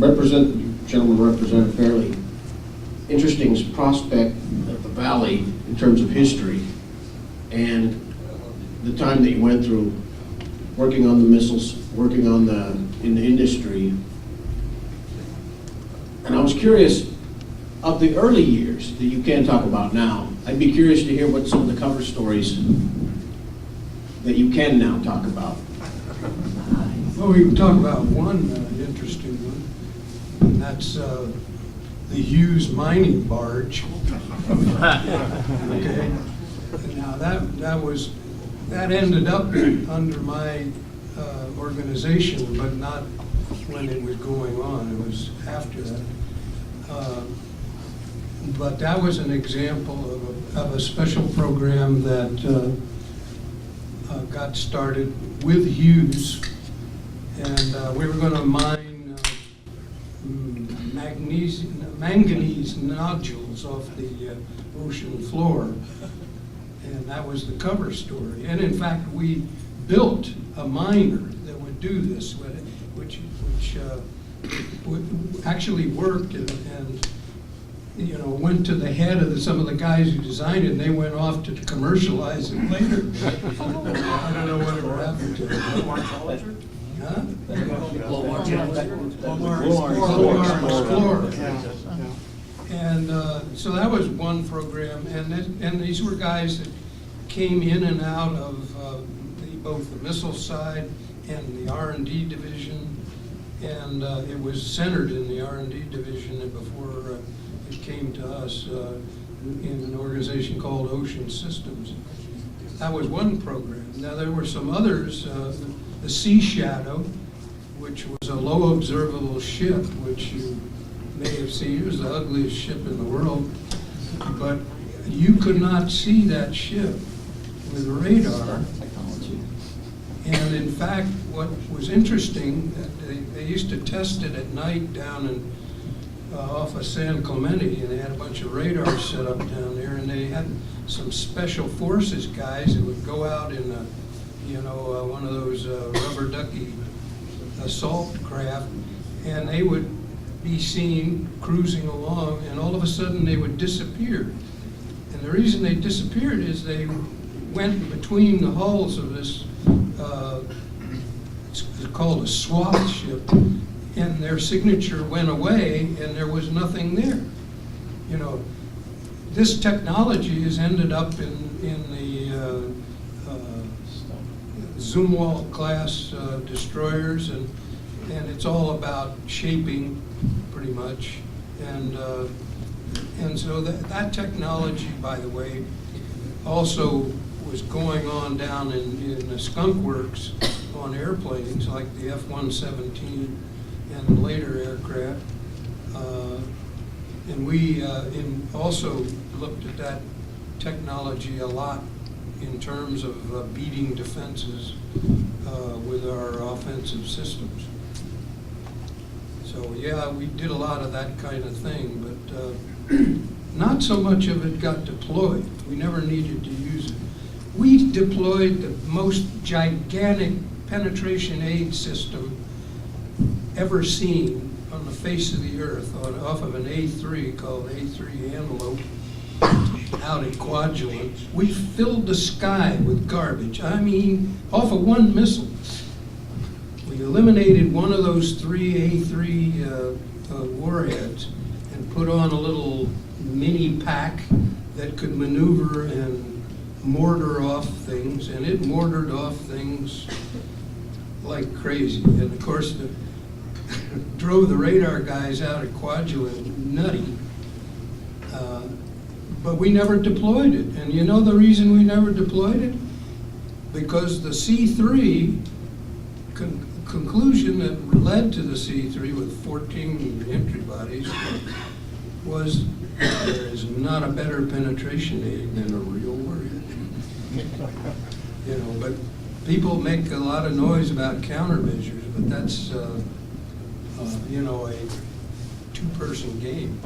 gentlemen represent a fairly interesting prospect of the valley in terms of history and the time that you went through working on the missiles, working on in the industry. And I was curious, of the early years that you can talk about now, I'd be curious to hear what some of the cover stories that you can now talk about. Well, we can talk about one interesting one, and that's the Hughes mining barge. Okay, now that ended up under my organization, but not when it was going on. It was after that. But that was an example of a special program that got started with Hughes, and we were going to mine manganese nodules off the ocean floor, and that was the cover story. And in fact, we built a miner that would do this, which actually worked and went to the head of some of the guys who designed it, and they went off to commercialize it later. I don't know whatever happened to it. Huh? Explorer. And so that was one program, and these were guys that came in and out of both the missile side and the R&D division, and it was centered in the R&D division before it came to us in an organization called Ocean Systems. That was one program. Now there were some others, the Sea Shadow, which was a low observable ship, which you may have seen. It was the ugliest ship in the world, but you could not see that ship with radar. And in fact, what was interesting, they used to test it at night down in off of San Clemente, and they had a bunch of radars set up down there, and they had some special forces guys that would go out in one of those rubber ducky assault craft, and they would be seen cruising along, and all of a sudden they would disappear. And the reason they disappeared is they went between the hulls of this, it's called a swath ship, and their signature went away and there was nothing there. This technology has ended up in the Zumwalt class destroyers, and it's all about shaping pretty much. And so that technology, by the way, also was going on down in the skunk works on airplanes like the F-117 and later aircraft. And we also looked at that technology a lot in terms of beating defenses with our offensive systems. So yeah, we did a lot of that kind of thing, but not so much of it got deployed. We never needed to use it. We deployed the most gigantic penetration aid system ever seen on the face of the earth off of an A3 called A3 Antelope out at Kwajalein. We filled the sky with garbage. I mean, off of one missile. We eliminated one of those three A3 warheads and put on a little mini pack that could maneuver and mortar off things, and it mortared off things like crazy. And of course, drove the radar guys out at Kwajalein nutty. But we never deployed it. And you know the reason we never deployed it? Because the C3 conclusion that led to the C3 with 14 entry bodies was there is not a better penetration aid than a real warhead. But people make a lot of noise about countermeasures, but that's a two-person game.